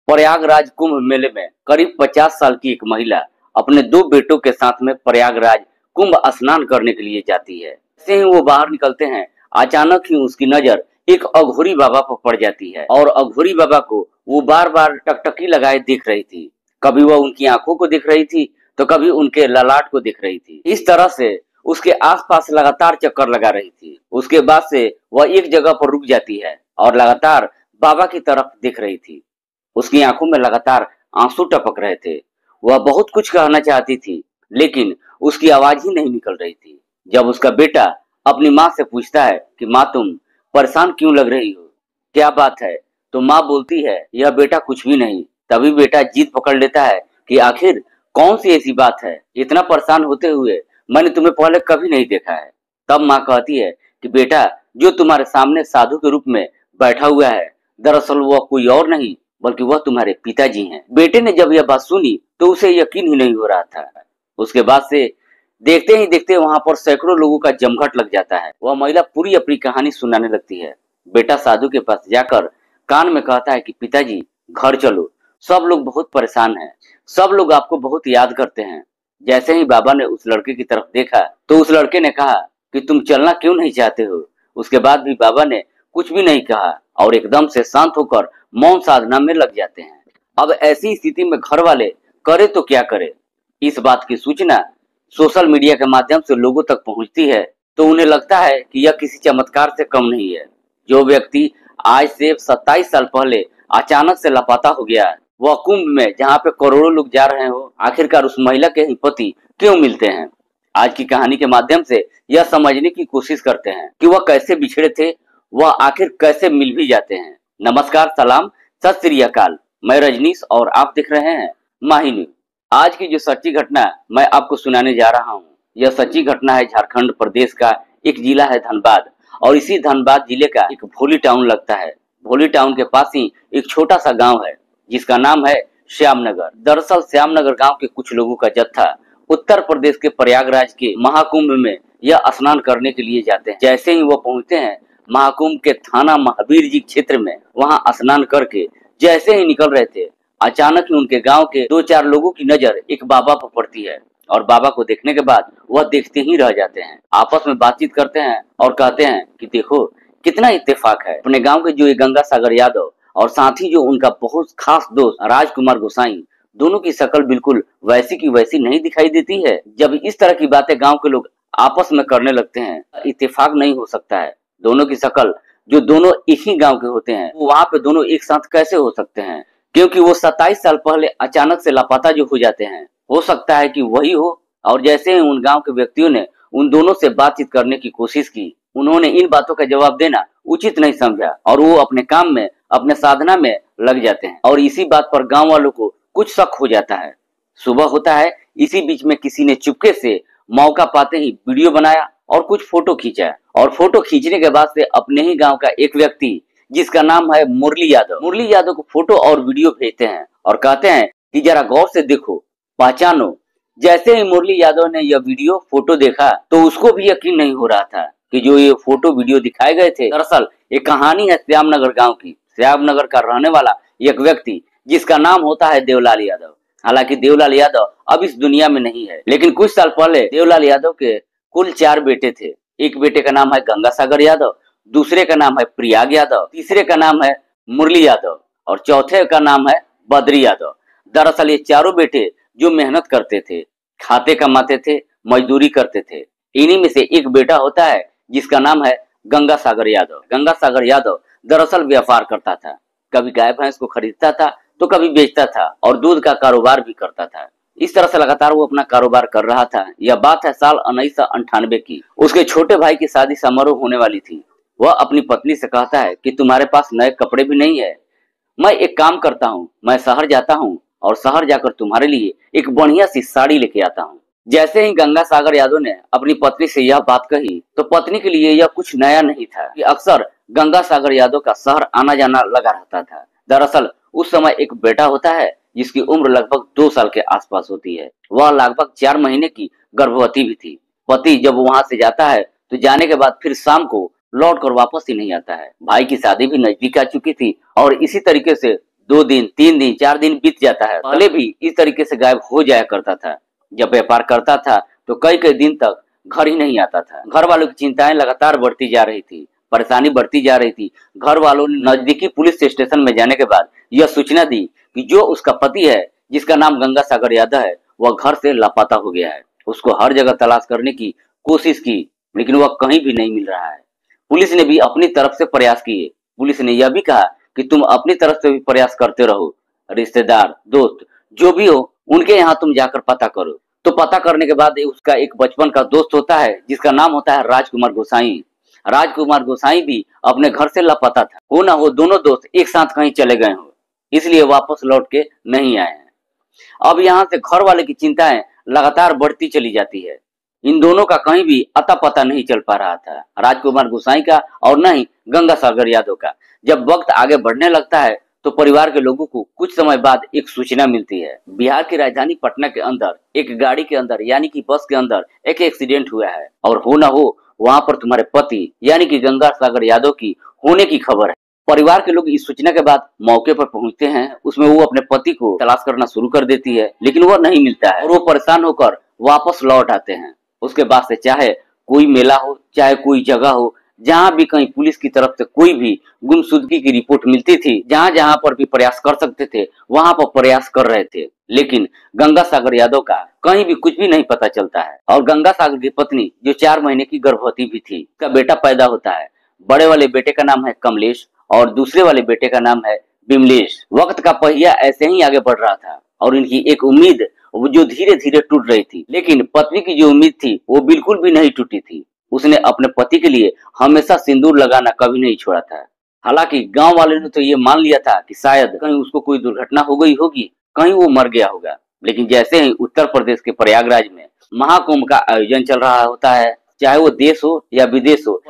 प्रयागराज कुंभ मेले में करीब 50 साल की एक महिला अपने दो बेटों के साथ में प्रयागराज कुंभ स्नान करने के लिए जाती है। जैसे ही वो बाहर निकलते हैं, अचानक ही उसकी नजर एक अघोरी बाबा पर पड़ जाती है और अघोरी बाबा को वो बार बार टकटकी लगाए देख रही थी। कभी वह उनकी आंखों को देख रही थी तो कभी उनके ललाट को देख रही थी। इस तरह से उसके आसपास लगातार चक्कर लगा रही थी। उसके बाद से वह एक जगह पर रुक जाती है और लगातार बाबा की तरफ देख रही थी। उसकी आंखों में लगातार आंसू टपक रहे थे। वह बहुत कुछ कहना चाहती थी, लेकिन उसकी आवाज ही नहीं निकल रही थी। जब उसका बेटा अपनी माँ से पूछता है कि माँ, तुम परेशान क्यों लग रही हो, क्या बात है, तो माँ बोलती है यह बेटा कुछ भी नहीं। तभी बेटा जिद पकड़ लेता है कि आखिर कौन सी ऐसी बात है, इतना परेशान होते हुए मैंने तुम्हें पहले कभी नहीं देखा है। तब माँ कहती है कि बेटा, जो तुम्हारे सामने साधु के रूप में बैठा हुआ है, दरअसल वह कोई और नहीं बल्कि वह तुम्हारे पिताजी हैं। बेटे ने जब यह बात सुनी तो उसे यकीन ही नहीं हो रहा था। उसके बाद से देखते ही देखते वहां पर सैकड़ों लोगों का जमघट लग जाता है। वह महिला पूरी अपनी कहानी सुनाने लगती है। बेटा साधु के पास जाकर कान में कहता है कि पिताजी, घर चलो, सब लोग बहुत परेशान हैं, सब लोग आपको बहुत याद करते हैं। जैसे ही बाबा ने उस लड़के की तरफ देखा तो उस लड़के ने कहा कि तुम चलना क्यों नहीं चाहते हो। उसके बाद भी बाबा ने कुछ भी नहीं कहा और एकदम से शांत होकर मौन साधना में लग जाते हैं। अब ऐसी स्थिति में घर वाले करे तो क्या करे। इस बात की सूचना सोशल मीडिया के माध्यम से लोगों तक पहुंचती है तो उन्हें लगता है कि यह किसी चमत्कार से कम नहीं है। जो व्यक्ति आज से 27 साल पहले अचानक से लापता हो गया, वह कुंभ में जहां पे करोड़ों लोग जा रहे हो, आखिरकार उस महिला के ही पति क्यों मिलते हैं। आज की कहानी के माध्यम से यह समझने की कोशिश करते हैं कि वह कैसे बिछड़े थे, वह आखिर कैसे मिल भी जाते हैं। नमस्कार, सलाम, सत श्री अकाल। मैं रजनीश और आप देख रहे हैं माही न्यूज। आज की जो सच्ची घटना मैं आपको सुनाने जा रहा हूँ, यह सच्ची घटना है झारखंड प्रदेश का एक जिला है धनबाद, और इसी धनबाद जिले का एक भोली टाउन लगता है। भोली टाउन के पास ही एक छोटा सा गांव है जिसका नाम है श्यामनगर। दरअसल श्यामनगर गांव के कुछ लोगों का जत्था उत्तर प्रदेश के प्रयागराज के महाकुंभ में यह स्नान करने के लिए जाते हैं। जैसे ही वो पहुंचते हैं महाकुंभ के थाना महावीर जी क्षेत्र में, वहां स्नान करके जैसे ही निकल रहे थे, अचानक ही उनके गांव के 2-4 लोगों की नजर एक बाबा पर पड़ती है और बाबा को देखने के बाद वह देखते ही रह जाते हैं। आपस में बातचीत करते हैं और कहते हैं कि देखो कितना इत्तेफाक है। अपने गांव के जो गंगा सागर यादव और साथ ही जो उनका बहुत खास दोस्त राजकुमार गोसाई, दोनों की शक्ल बिल्कुल वैसी की वैसी नहीं दिखाई देती है। जब इस तरह की बातें गांव के लोग आपस में करने लगते हैं, इत्तेफाक नहीं हो सकता है। दोनों की शक्ल जो दोनों एक ही गांव के होते हैं, वहां पे दोनों एक साथ कैसे हो सकते हैं, क्योंकि वो 27 साल पहले अचानक से लापता जो हो जाते हैं, हो सकता है कि वही हो। और जैसे ही उन गांव के व्यक्तियों ने उन दोनों से बातचीत करने की कोशिश की, उन्होंने इन बातों का जवाब देना उचित नहीं समझा और वो अपने काम में, अपने साधना में लग जाते हैं। और इसी बात पर गांव वालों को कुछ शक हो जाता है। सुबह होता है, इसी बीच में किसी ने चुपके से मौका पाते ही वीडियो बनाया और कुछ फोटो खींचा, और फोटो खींचने के बाद से अपने ही गांव का एक व्यक्ति जिसका नाम है मुरली यादव को फोटो और वीडियो भेजते हैं और कहते हैं कि जरा गौर से देखो, पहचानो। जैसे ही मुरली यादव ने यह वीडियो फोटो देखा तो उसको भी यकीन नहीं हो रहा था कि जो ये फोटो वीडियो दिखाए गए थे, दरअसल ये कहानी है श्यामनगर गांव की। श्यामनगर का रहने वाला एक व्यक्ति जिसका नाम होता है देवलाल यादव। हालांकि देवलाल यादव अब इस दुनिया में नहीं है, लेकिन कुछ साल पहले देवलाल यादव के कुल 4 बेटे थे। एक बेटे का नाम है गंगा सागर यादव, दूसरे का नाम है प्रयाग यादव, तीसरे का नाम है मुरली यादव और चौथे का नाम है बद्री यादव। दरअसल ये चारों बेटे जो मेहनत करते थे, खाते कमाते थे, मजदूरी करते थे। इन्हीं में से एक बेटा होता है जिसका नाम है गंगा सागर यादव। गंगा सागर यादव दरअसल व्यापार करता था, कभी गाय भैंस को खरीदता था तो कभी बेचता था और दूध का कारोबार भी करता था। इस तरह से लगातार वो अपना कारोबार कर रहा था। यह बात है साल 1998 की। उसके छोटे भाई की शादी समारोह होने वाली थी। वह अपनी पत्नी से कहता है कि तुम्हारे पास नए कपड़े भी नहीं है, मैं एक काम करता हूँ, मैं शहर जाता हूँ और शहर जाकर तुम्हारे लिए एक बढ़िया सी साड़ी लेके आता हूँ। जैसे ही गंगा सागर यादव ने अपनी पत्नी से यह बात कही तो पत्नी के लिए यह कुछ नया नहीं था कि अक्सर गंगा सागर यादव का शहर आना जाना लगा रहता था। दरअसल उस समय एक बेटा होता है जिसकी उम्र लगभग 2 साल के आसपास होती है। वह लगभग 4 महीने की गर्भवती भी थी। पति जब वहां से जाता है तो जाने के बाद फिर शाम को लौट कर वापस ही नहीं आता है। भाई की शादी भी नजदीक आ चुकी थी और इसी तरीके से 2 दिन, 3 दिन, 4 दिन बीत जाता है। पहले भी इस तरीके से गायब हो जाया करता था। जब व्यापार करता था तो कई कई दिन तक घर ही नहीं आता था। घर वालों की चिंताएं लगातार बढ़ती जा रही थी, परेशानी बढ़ती जा रही थी। घर वालों ने नजदीकी पुलिस स्टेशन में जाने के बाद यह सूचना दी कि जो उसका पति है, जिसका नाम गंगा सागर यादव है, वह घर से लापता हो गया है। उसको हर जगह तलाश करने की कोशिश की, लेकिन वह कहीं भी नहीं मिल रहा है। पुलिस ने भी अपनी तरफ से प्रयास किए। पुलिस ने यह भी कहा कि तुम अपनी तरफ से भी प्रयास करते रहो, रिश्तेदार, दोस्त जो भी हो उनके यहाँ तुम जाकर पता करो। तो पता करने के बाद उसका एक बचपन का दोस्त होता है जिसका नाम होता है राजकुमार गोसाई। राजकुमार गोसाई भी अपने घर से लापता था। हो ना हो दोनों दोस्त एक साथ कहीं चले गए हो, इसलिए वापस लौट के नहीं आए हैं। अब यहाँ से घर वाले की चिंताएं लगातार बढ़ती चली जाती है। इन दोनों का कहीं भी अता पता नहीं चल पा रहा था, राजकुमार गोसाई का और न ही गंगा सागर यादव का। जब वक्त आगे बढ़ने लगता है तो परिवार के लोगों को कुछ समय बाद एक सूचना मिलती है। बिहार की राजधानी पटना के अंदर एक गाड़ी के अंदर यानी कि बस के अंदर एक एक्सीडेंट हुआ है और हो ना हो वहां पर तुम्हारे पति यानी कि गंगा सागर यादव की होने की खबर है। परिवार के लोग इस सूचना के बाद मौके पर पहुंचते हैं। उसमें वो अपने पति को तलाश करना शुरू कर देती है, लेकिन वह नहीं मिलता है और वो परेशान होकर वापस लौट आते हैं। उसके बाद से चाहे कोई मेला हो, चाहे कोई जगह हो, जहां भी कहीं पुलिस की तरफ से कोई भी गुमशुदगी की रिपोर्ट मिलती थी, जहां जहां पर भी प्रयास कर सकते थे वहां पर प्रयास कर रहे थे, लेकिन गंगा सागर यादव का कहीं भी कुछ भी नहीं पता चलता है। और गंगा सागर की पत्नी जो 4 महीने की गर्भवती भी थी, उसका बेटा पैदा होता है। बड़े वाले बेटे का नाम है कमलेश और दूसरे वाले बेटे का नाम है बिमलेश। वक्त का पहिया ऐसे ही आगे बढ़ रहा था और इनकी एक उम्मीद वो जो धीरे धीरे टूट रही थी, लेकिन पत्नी की जो उम्मीद थी वो बिल्कुल भी नहीं टूटी थी। उसने अपने पति के लिए हमेशा सिंदूर लगाना कभी नहीं छोड़ा था। हालांकि गांव वालों ने तो ये मान लिया था कि शायद कहीं उसको कोई दुर्घटना हो गई होगी, कहीं वो मर गया होगा। लेकिन जैसे ही उत्तर प्रदेश के प्रयागराज में महाकुंभ का आयोजन चल रहा होता है, चाहे वो देश हो या विदेश हो,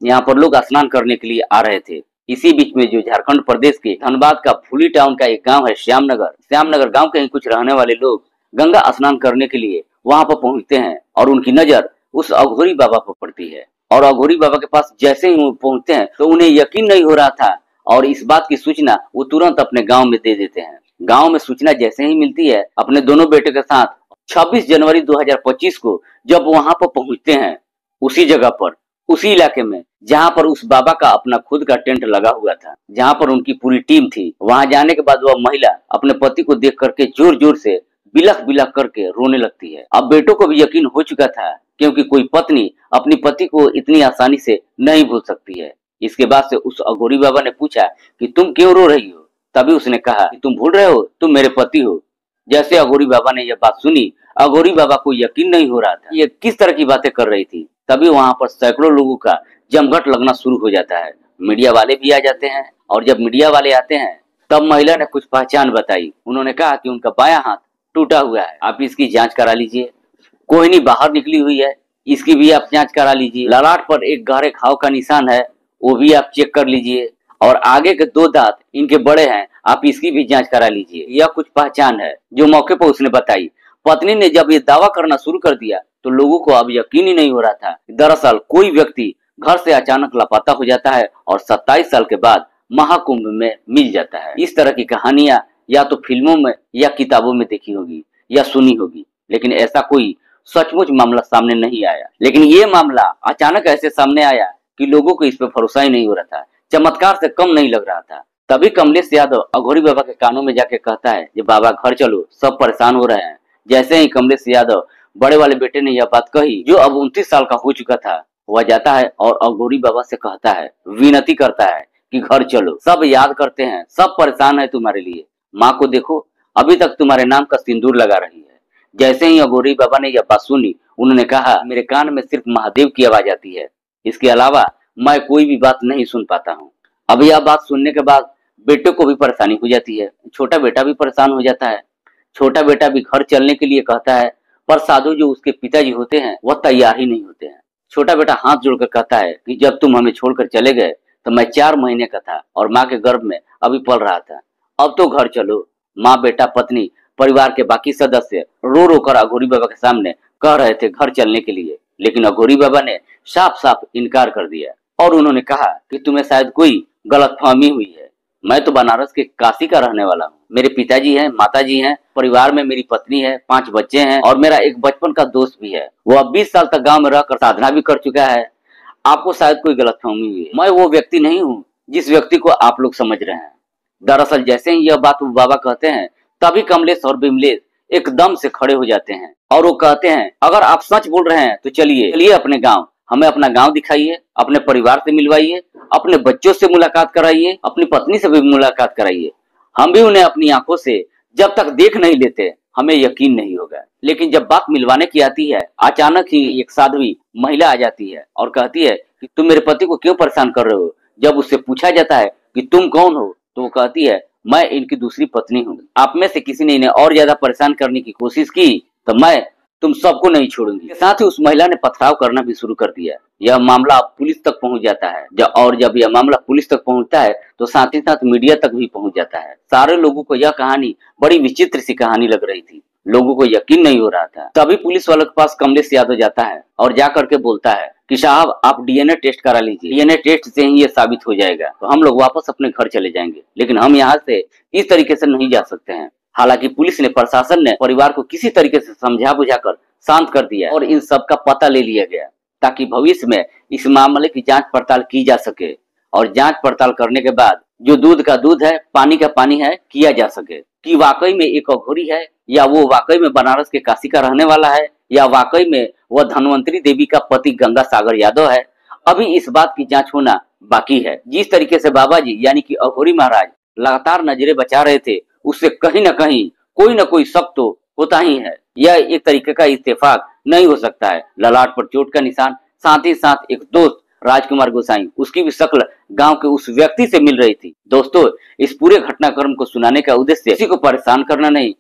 यहाँ पर लोग स्नान करने के लिए आ रहे थे। इसी बीच में जो झारखंड प्रदेश के धनबाद का फूली टाउन का एक गांव है श्यामनगर गांव के ही कुछ रहने वाले लोग गंगा स्नान करने के लिए वहां पर पहुंचते हैं और उनकी नजर उस अघोरी बाबा पर पड़ती है। और अघोरी बाबा के पास जैसे ही वो पहुंचते हैं तो उन्हें यकीन नहीं हो रहा था और इस बात की सूचना वो तुरंत अपने गांव में दे देते हैं। गांव में सूचना जैसे ही मिलती है, अपने दोनों बेटे के साथ 26 जनवरी 2025 को जब वहां पर पहुंचते हैं, उसी जगह पर, उसी इलाके में जहां पर उस बाबा का अपना खुद का टेंट लगा हुआ था, जहां पर उनकी पूरी टीम थी, वहां जाने के बाद वह महिला अपने पति को देख करके जोर जोर से बिलख बिलख करके रोने लगती है। अब बेटों को भी यकीन हो चुका था, क्योंकि कोई पत्नी अपनी पति को इतनी आसानी से नहीं भूल सकती है। इसके बाद से उस अघोरी बाबा ने पूछा कि तुम क्यों रो रही हो? तभी उसने कहा कि तुम भूल रहे हो, तुम मेरे पति हो। जैसे अघोरी बाबा ने यह बात सुनी, अघोरी बाबा को यकीन नहीं हो रहा था ये किस तरह की बातें कर रही थी। तभी वहां पर सैकड़ों लोगों का जमघट लगना शुरू हो जाता है। मीडिया वाले भी आ जाते हैं और जब मीडिया वाले आते हैं तब महिला ने कुछ पहचान बताई। उन्होंने कहा कि उनका बायां हाथ टूटा हुआ है, आप इसकी जांच करा लीजिए। कोहनी बाहर निकली हुई है, इसकी भी आप जांच करा लीजिए। ललाट पर एक गहरे घाव का निशान है, वो भी आप चेक कर लीजिए। और आगे के 2 दांत इनके बड़े हैं, आप इसकी भी जांच करा लीजिए। यह कुछ पहचान है जो मौके पर उसने बताई। पत्नी ने जब ये दावा करना शुरू कर दिया तो लोगों को अब यकीन ही नहीं हो रहा था। दरअसल कोई व्यक्ति घर से अचानक लापता हो जाता है और 27 साल के बाद महाकुंभ में मिल जाता है। इस तरह की कहानियां या तो फिल्मों में या किताबों में देखी होगी या सुनी होगी, लेकिन ऐसा कोई सचमुच मामला सामने नहीं आया। लेकिन ये मामला अचानक ऐसे सामने आया कि लोगों को इस पर भरोसा ही नहीं हो रहा था, चमत्कार से कम नहीं लग रहा था। तभी कमलेश यादव अघोरी बाबा के कानों में जाके कहता है कि बाबा घर चलो, सब परेशान हो रहे हैं। जैसे ही कमलेश यादव बड़े वाले बेटे ने यह बात कही, जो अब 29 साल का हो चुका था, वह जाता है और अघोरी बाबा से कहता है, विनती करता है कि घर चलो, सब याद करते हैं, सब परेशान है तुम्हारे लिए। माँ को देखो, अभी तक तुम्हारे नाम का सिंदूर लगा रही है। जैसे ही अघोरी बाबा ने यह बात सुनी, उन्होंने कहा, मेरे कान में सिर्फ महादेव की आवाज आती है, इसके अलावा मैं कोई भी बात नहीं सुन पाता हूँ। अब यह बात सुनने के बाद बेटे को भी परेशानी हो जाती है, छोटा बेटा भी परेशान हो जाता है। छोटा बेटा भी घर चलने के लिए कहता है, पर साधु जो उसके पिताजी होते हैं वह तैयार ही नहीं होते हैं। छोटा बेटा हाथ जोड़कर कहता है कि जब तुम हमें छोड़कर चले गए तो मैं 4 महीने का था और माँ के गर्भ में अभी पल रहा था, अब तो घर चलो। माँ, बेटा, पत्नी, परिवार के बाकी सदस्य रो रो कर अघोरी बाबा के सामने कह रहे थे घर चलने के लिए, लेकिन अघोरी बाबा ने साफ साफ इनकार कर दिया और उन्होंने कहा कि तुम्हें शायद कोई गलतफहमी हुई है, मैं तो बनारस के काशी का रहने वाला हूँ। मेरे पिताजी हैं, माताजी हैं, परिवार में मेरी पत्नी है, 5 बच्चे हैं और मेरा एक बचपन का दोस्त भी है। वो अब 20 साल तक गांव में रहकर साधना भी कर चुका है। आपको शायद कोई गलतफहमी हुई है। मैं वो व्यक्ति नहीं हूँ जिस व्यक्ति को आप लोग समझ रहे हैं। दरअसल जैसे ही यह बात वो बाबा कहते हैं, तभी कमलेश और विमलेश एकदम से खड़े हो जाते हैं और वो कहते हैं, अगर आप सच बोल रहे हैं तो चलिए चलिए अपने गांव, हमें अपना गांव दिखाइए, अपने परिवार से मिलवाइए, अपने बच्चों से मुलाकात कराइए, अपनी पत्नी से भी मुलाकात कराइए। हम भी उन्हें अपनी आंखों से जब तक देख नहीं लेते हमें यकीन नहीं होगा। लेकिन जब बात मिलवाने की आती है, अचानक ही एक साध्वी महिला आ जाती है और कहती है कि तुम मेरे पति को क्यों परेशान कर रहे हो। जब उससे पूछा जाता है कि तुम कौन हो, तो वो कहती है, मैं इनकी दूसरी पत्नी हूँ। आप में से किसी ने इन्हें और ज्यादा परेशान करने की कोशिश की तो मैं तुम सबको नहीं छोड़ूंगी। साथ ही उस महिला ने पथराव करना भी शुरू कर दिया। यह मामला अब पुलिस तक पहुंच जाता है और जब यह मामला पुलिस तक पहुंचता है तो साथ ही साथ मीडिया तक भी पहुंच जाता है। सारे लोगों को यह कहानी बड़ी विचित्र सी कहानी लग रही थी। लोगों को यकीन नहीं हो रहा था। तभी पुलिस वालों के पास कमलेश यादव जाता है और जा करके बोलता है कि साहब आप डीएनए टेस्ट करा लीजिए, डीएनए टेस्ट से ही ये साबित हो जाएगा तो हम लोग वापस अपने घर चले जाएंगे। लेकिन हम यहाँ से इस तरीके से नहीं जा सकते हैं। हालांकि पुलिस ने, प्रशासन ने परिवार को किसी तरीके से समझा बुझाकर शांत कर दिया और इन सब का पता ले लिया गया ताकि भविष्य में इस मामले की जांच पड़ताल की जा सके और जांच पड़ताल करने के बाद जो दूध का दूध है, पानी का पानी है, किया जा सके कि वाकई में एक अघोरी है या वो वाकई में बनारस के काशी का रहने वाला है या वाकई में वह धनवंतरी देवी का पति गंगा सागर यादव है। अभी इस बात की जांच होना बाकी है। जिस तरीके से बाबा जी यानी कि अघोरी महाराज लगातार नजरें बचा रहे थे, उससे कहीं न कहीं कोई न कोई शक तो होता ही है। यह एक तरीके का इत्तेफाक नहीं हो सकता है। ललाट पर चोट का निशान, साथ ही साथ एक दोस्त राजकुमार गोसाई, उसकी भी शक्ल गांव के उस व्यक्ति से मिल रही थी। दोस्तों, इस पूरे घटनाक्रम को सुनाने का उद्देश्य किसी को परेशान करना नहीं,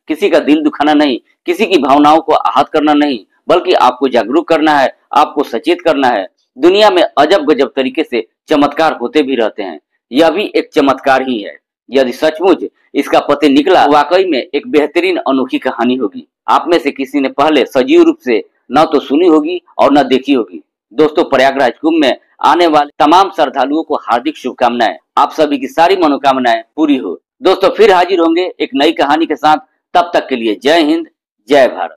किसी का दिल दुखाना नहीं, किसी की भावनाओं को आहत करना नहीं, बल्कि आपको जागरूक करना है, आपको सचेत करना है। दुनिया में अजब गजब तरीके से चमत्कार होते भी रहते हैं। यह भी एक चमत्कार ही है। यदि सचमुच इसका पते निकला, वाकई में एक बेहतरीन अनोखी कहानी होगी। आप में से किसी ने पहले सजीव रूप से न तो सुनी होगी और न देखी होगी। दोस्तों, प्रयागराज कुंभ में आने वाले तमाम श्रद्धालुओं को हार्दिक शुभकामनाएं। आप सभी की सारी मनोकामनाएं पूरी हो। दोस्तों, फिर हाजिर होंगे एक नई कहानी के साथ। तब तक के लिए जय हिंद, जय भारत।